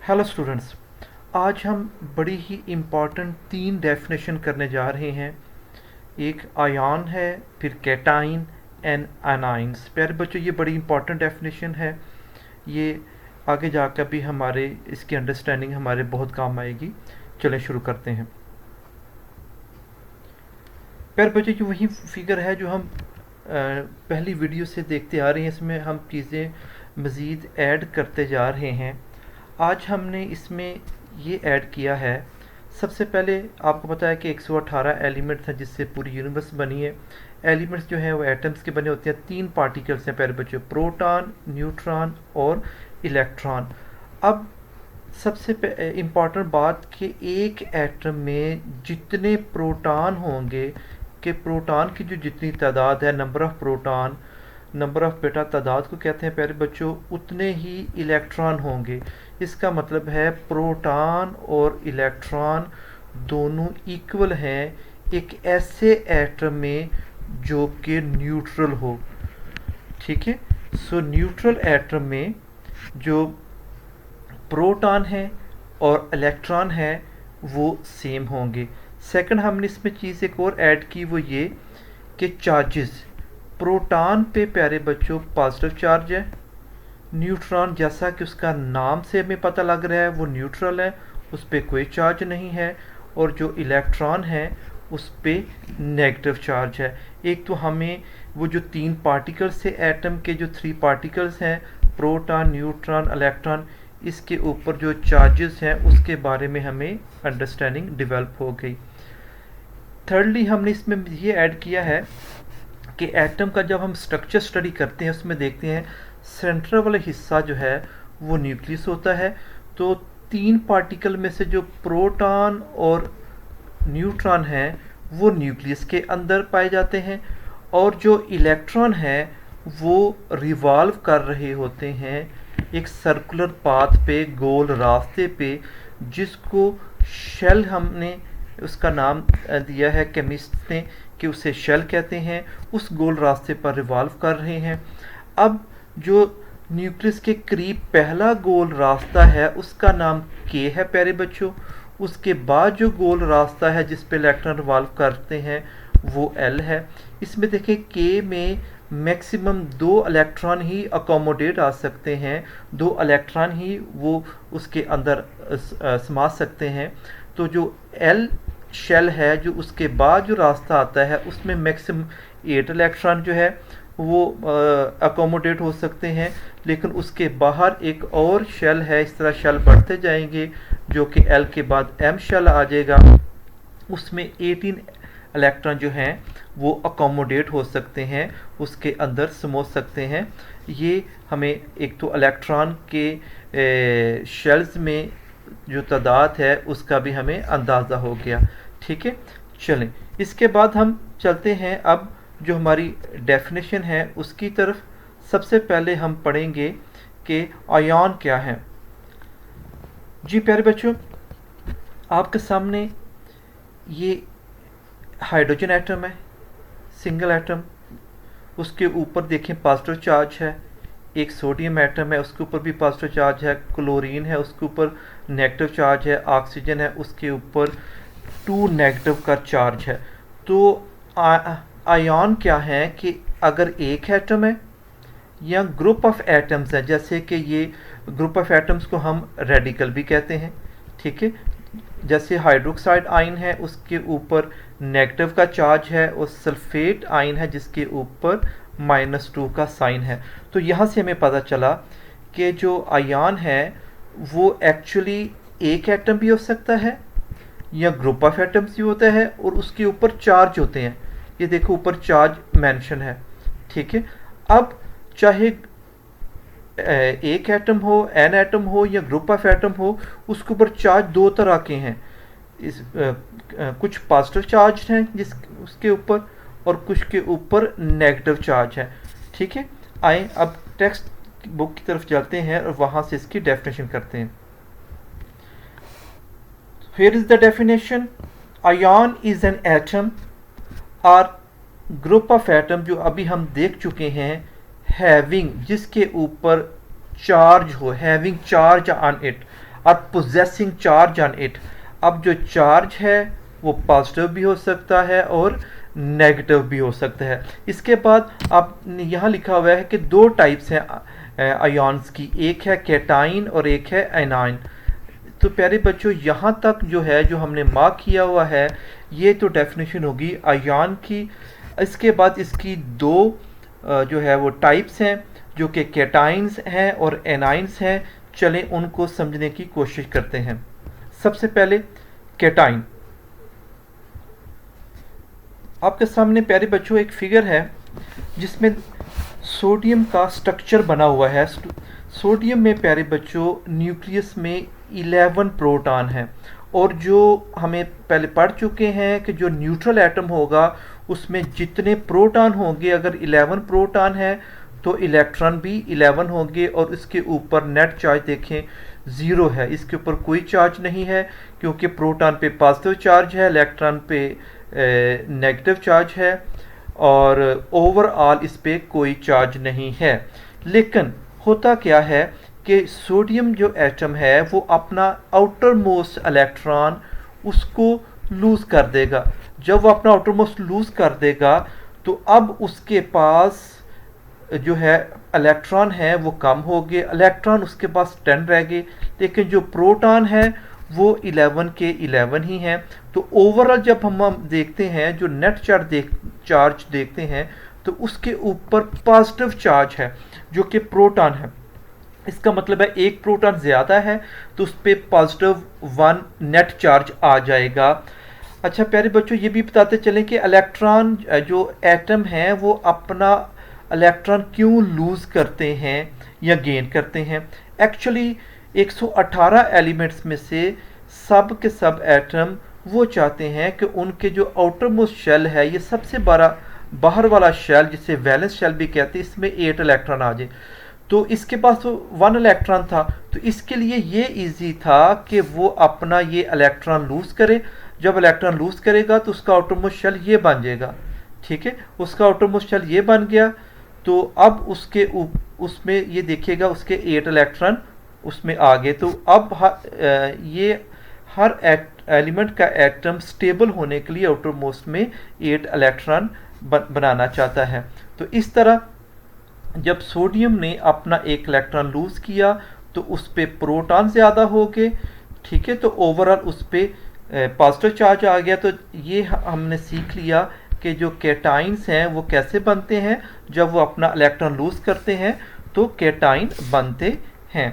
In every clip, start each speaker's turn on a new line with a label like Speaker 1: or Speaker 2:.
Speaker 1: Hello students. आज हम बड़ी ही इम्पॉर्टेंट तीन डेफिनेशन करने जा रहे हैं। एक आयन है, फिर कैटाइन एंड एनाइंस। प्यारे बच्चों, ये बड़ी इम्पॉर्टेंट डेफिनेशन है। ये आगे जाकर भी हमारे इसकी अंडरस्टैंडिंग हमारे बहुत काम आएगी। चलें शुरू करते हैं। प्यारे बच्चों, जो वही फिगर है जो हम पहली वीडियो से देखते आ रहे हैं, इसमें हम चीज़ें मज़ीद ऐड करते जा रहे हैं। आज हमने इसमें ये ऐड किया है। सबसे पहले आपको पता है कि 118 एलिमेंट्स हैं जिससे पूरी यूनिवर्स बनी है। एलिमेंट्स जो हैं वो एटम्स के बने होते हैं। तीन पार्टिकल्स हैं प्यारे बच्चों, प्रोटॉन, न्यूट्रॉन और इलेक्ट्रॉन। अब सबसे इम्पॉर्टेंट बात कि एक एटम में जितने प्रोटॉन होंगे, कि प्रोटॉन की जो जितनी तादाद है, number of proton, number of बेटा तादाद को कहते हैं प्यारे बच्चों, उतने ही इलेक्ट्रॉन होंगे। इसका मतलब है प्रोटॉन और इलेक्ट्रॉन दोनों इक्वल हैं एक ऐसे एटम में जो कि न्यूट्रल हो। ठीक है। सो न्यूट्रल एटम में जो प्रोटॉन है और इलेक्ट्रॉन है वो सेम होंगे। सेकंड हमने इसमें चीज़ एक और ऐड की, वो ये कि चार्जेस। प्रोटॉन पे प्यारे बच्चों पॉजिटिव चार्ज है। न्यूट्रॉन जैसा कि उसका नाम से हमें पता लग रहा है वो न्यूट्रल है, उस पर कोई चार्ज नहीं है। और जो इलेक्ट्रॉन है उस पर नेगेटिव चार्ज है। एक तो हमें वो जो तीन पार्टिकल्स से एटम के जो थ्री पार्टिकल्स हैं, प्रोटॉन, न्यूट्रॉन, इलेक्ट्रॉन, इसके ऊपर जो चार्जेस हैं उसके बारे में हमें अंडरस्टैंडिंग डेवलप हो गई। थर्डली हमने इसमें ये ऐड किया है कि एटम का जब हम स्ट्रक्चर स्टडी करते हैं उसमें देखते हैं सेंट्रल वाला हिस्सा जो है वो न्यूक्लियस होता है। तो तीन पार्टिकल में से जो प्रोटॉन और न्यूट्रॉन है वो न्यूक्लियस के अंदर पाए जाते हैं, और जो इलेक्ट्रॉन है वो रिवॉल्व कर रहे होते हैं एक सर्कुलर पाथ पे, गोल रास्ते पे, जिसको शेल हमने उसका नाम दिया है केमिस्ट ने कि उसे शेल कहते हैं। उस गोल रास्ते पर रिवॉल्व कर रहे हैं। अब जो न्यूक्लियस के करीब पहला गोल रास्ता है उसका नाम के है प्यारे बच्चों। उसके बाद जो गोल रास्ता है जिस पे इलेक्ट्रॉन रिवॉल्व करते हैं वो एल है। इसमें देखें के में मैक्सिमम दो इलेक्ट्रॉन ही अकोमोडेट आ सकते हैं, दो इलेक्ट्रॉन ही वो उसके अंदर समा सकते हैं। तो जो एल शेल है, जो उसके बाद जो रास्ता आता है उसमें मैक्सिमम 8 इलेक्ट्रॉन जो है वो अकोमोडेट हो सकते हैं। लेकिन उसके बाहर एक और शेल है, इस तरह शेल बढ़ते जाएंगे जो कि एल के बाद एम शेल आ जाएगा, उसमें 18 इलेक्ट्रॉन जो हैं वो अकोमोडेट हो सकते हैं, उसके अंदर समो सकते हैं। ये हमें एक तो इलेक्ट्रॉन के शेल्स में जो तादाद है उसका भी हमें अंदाज़ा हो गया। ठीक है। चलें इसके बाद हम चलते हैं अब जो हमारी डेफिनेशन है उसकी तरफ। सबसे पहले हम पढ़ेंगे कि आयन क्या है। जी प्यारे बच्चों, आपके सामने ये हाइड्रोजन एटम है, सिंगल एटम। उसके ऊपर देखें पॉजिटिव चार्ज है। एक सोडियम एटम है, उसके ऊपर भी पॉजिटिव चार्ज है। क्लोरीन है, उसके ऊपर नेगेटिव चार्ज है। ऑक्सीजन है, उसके ऊपर 2 नेगेटिव का चार्ज है। तो आयन क्या है कि अगर एक एटम है या ग्रुप ऑफ एटम्स है, जैसे कि ये ग्रुप ऑफ एटम्स को हम रेडिकल भी कहते हैं। ठीक है। जैसे हाइड्रोक्साइड आयन है उसके ऊपर नेगेटिव का चार्ज है, और सल्फेट आयन है जिसके ऊपर -2 का साइन है। तो यहाँ से हमें पता चला कि जो आयन है वो एक्चुअली एक एटम भी हो सकता है या ग्रुप ऑफ एटम्स भी होता है, और उसके ऊपर चार्ज होते हैं। ये देखो ऊपर चार्ज मेंशन है। ठीक है। अब चाहे एक एटम हो, एन एटम हो या ग्रुप ऑफ एटम हो, उसके ऊपर चार्ज दो तरह के हैं। कुछ पॉजिटिव चार्ज हैं जिस उसके ऊपर, और कुछ के ऊपर नेगेटिव चार्ज है। ठीक है। आए अब टेक्स्ट बुक की तरफ चलते हैं और वहाँ से इसकी डेफिनेशन करते हैं। Here is the definition. Ion is an atom और ग्रुप ऑफ एटम जो अभी हम देख चुके हैं, हैविंग जिसके ऊपर चार्ज हो, having charge on it. Or possessing charge on it. अब जो चार्ज है वो पॉजिटिव भी हो सकता है और नेगेटिव भी हो सकता है। इसके बाद आप यहाँ लिखा हुआ है कि दो टाइप्स हैं आयॉन्स की, एक है कैटाइन और एक है एनाइन। तो प्यारे बच्चों यहाँ तक जो है जो हमने मार्क किया हुआ है ये तो डेफिनेशन होगी आयॉन की। इसके बाद इसकी दो जो है वो टाइप्स हैं जो कि कैटाइन्स हैं और एनाइन्स हैं। चलें उनको समझने की कोशिश करते हैं। सबसे पहले कैटाइन। आपके सामने प्यारे बच्चों एक फिगर है जिसमें सोडियम का स्ट्रक्चर बना हुआ है। सोडियम में प्यारे बच्चों न्यूक्लियस में 11 प्रोटॉन हैं और जो हमें पहले पढ़ चुके हैं कि जो न्यूट्रल एटम होगा उसमें जितने प्रोटॉन होंगे, अगर 11 प्रोटॉन है तो इलेक्ट्रॉन भी 11 होंगे और इसके ऊपर नेट चार्ज देखें 0 है, इसके ऊपर कोई चार्ज नहीं है क्योंकि प्रोटॉन पे पॉजिटिव चार्ज है, इलेक्ट्रॉन पे नेगेटिव चार्ज है और ओवरऑल इस पे कोई चार्ज नहीं है। लेकिन होता क्या है कि सोडियम जो एटम है वो अपना आउटर मोस्ट इलेक्ट्रॉन उसको लूज़ कर देगा। जब वो अपना आउटर मोस्ट लूज़ कर देगा तो अब उसके पास जो है इलेक्ट्रॉन है वो कम हो गए, इलेक्ट्रॉन उसके पास 10 रह गए, लेकिन जो प्रोटॉन है वो 11 के 11 ही हैं। तो ओवरऑल जब हम देखते हैं जो नेट चार्ज देखते हैं तो उसके ऊपर पॉजिटिव चार्ज है जो कि प्रोटॉन है। इसका मतलब है एक प्रोटॉन ज़्यादा है तो उस पर पॉजिटिव 1 नेट चार्ज आ जाएगा। अच्छा प्यारे बच्चों ये भी बताते चलें कि इलेक्ट्रॉन जो एटम है वो अपना इलेक्ट्रॉन क्यों लूज़ करते हैं या गेन करते हैं। एक्चुअली 118 एलिमेंट्स में से सब के सब एटम वो चाहते हैं कि उनके जो आउटर मोस्ट शेल है ये सबसे बड़ा बाहर वाला शेल जिसे वैलेंस शेल भी कहते हैं, इसमें 8 इलेक्ट्रॉन आ जाए। तो इसके पास तो 1 इलेक्ट्रॉन था तो इसके लिए ये इजी था कि वो अपना ये इलेक्ट्रॉन लूज़ करे। जब इलेक्ट्रॉन लूज़ करेगा तो उसका आउटर मोस्ट शेल ये बन जाएगा, ठीक है, उसका आउटर मोस्ट शेल ये बन गया। तो अब उसके उसमें ये देखिएगा उसके 8 इलेक्ट्रॉन उसमें आ गए। तो अब ये हर एलिमेंट का एटम स्टेबल होने के लिए आउटर मोस्ट में 8 इलेक्ट्रॉन बनाना चाहता है। तो इस तरह जब सोडियम ने अपना एक इलेक्ट्रॉन लूज़ किया तो उस पर प्रोटॉन ज़्यादा हो गए, ठीक है, तो ओवरऑल उस पर पॉजिटिव चार्ज आ गया। तो ये हमने सीख लिया कि जो कैटाइन्स हैं वो कैसे बनते हैं, जब वो अपना इलेक्ट्रॉन लूज़ करते हैं तो कैटाइन बनते हैं।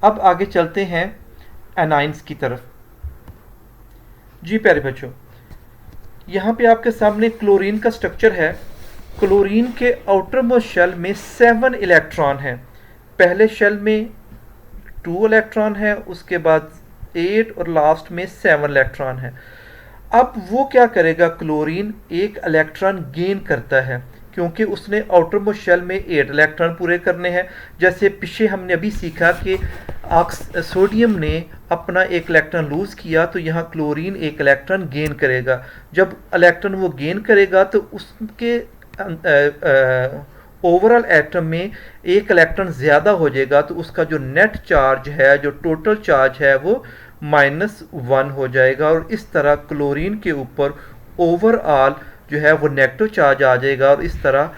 Speaker 1: अब आगे चलते हैं एनाइन्स की तरफ। जी प्यारे बच्चों यहाँ पे आपके सामने क्लोरीन का स्ट्रक्चर है। क्लोरीन के आउटर मोस्ट शेल में 7 इलेक्ट्रॉन हैं। पहले शेल में 2 इलेक्ट्रॉन है, उसके बाद 8 और लास्ट में 7 इलेक्ट्रॉन है। अब वो क्या करेगा, क्लोरीन एक इलेक्ट्रॉन गेन करता है क्योंकि उसने आउटर मोस्ट शेल में 8 इलेक्ट्रॉन पूरे करने हैं। जैसे पीछे हमने अभी सीखा कि सोडियम ने अपना एक इलेक्ट्रॉन लूज़ किया तो यहाँ क्लोरीन एक इलेक्ट्रॉन गेन करेगा। जब इलेक्ट्रॉन वो गेन करेगा तो उसके ओवरऑल एटम में एक इलेक्ट्रॉन ज़्यादा हो जाएगा तो उसका जो नेट चार्ज है, जो टोटल चार्ज है वो -1 हो जाएगा और इस तरह क्लोरीन के ऊपर ओवरऑल जो है वो नेगेटिव चार्ज आ जाएगा और इस तरह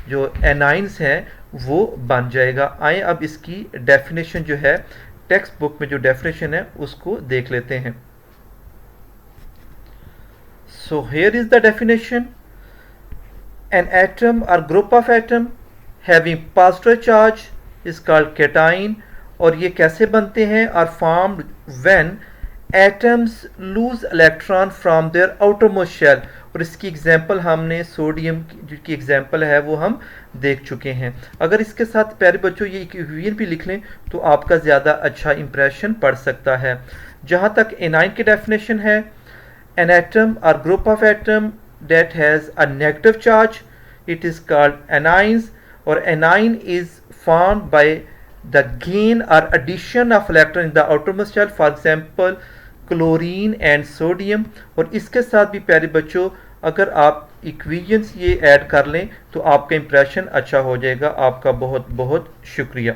Speaker 1: जो एनाइन्स हैं वो बन जाएगा। आए अब इसकी डेफिनेशन जो है टेक्स्ट बुक में जो डेफिनेशन है उसको देख लेते हैं। So here is the definition. An atom or group of atom having positive charge is called cation। और ये कैसे बनते हैं, are formed when atoms lose electron from their outermost shell। और इसकी एग्जांपल हमने सोडियम की एग्जांपल है वो हम देख चुके हैं। अगर इसके साथ प्यारे बच्चों ये इक्वेशन भी लिख लें तो आपका ज़्यादा अच्छा इंप्रेशन पड़ सकता है। जहाँ तक एनाइन की डेफिनेशन है, an atom or group of atom that has a negative charge it is called anions। और anion is formed by the gain or addition of electron in the outermost shell, for example chlorine and sodium। और इसके साथ भी प्यारे बच्चों अगर आप equations ये ऐड कर लें तो आपका इंप्रेशन अच्छा हो जाएगा। आपका बहुत बहुत शुक्रिया।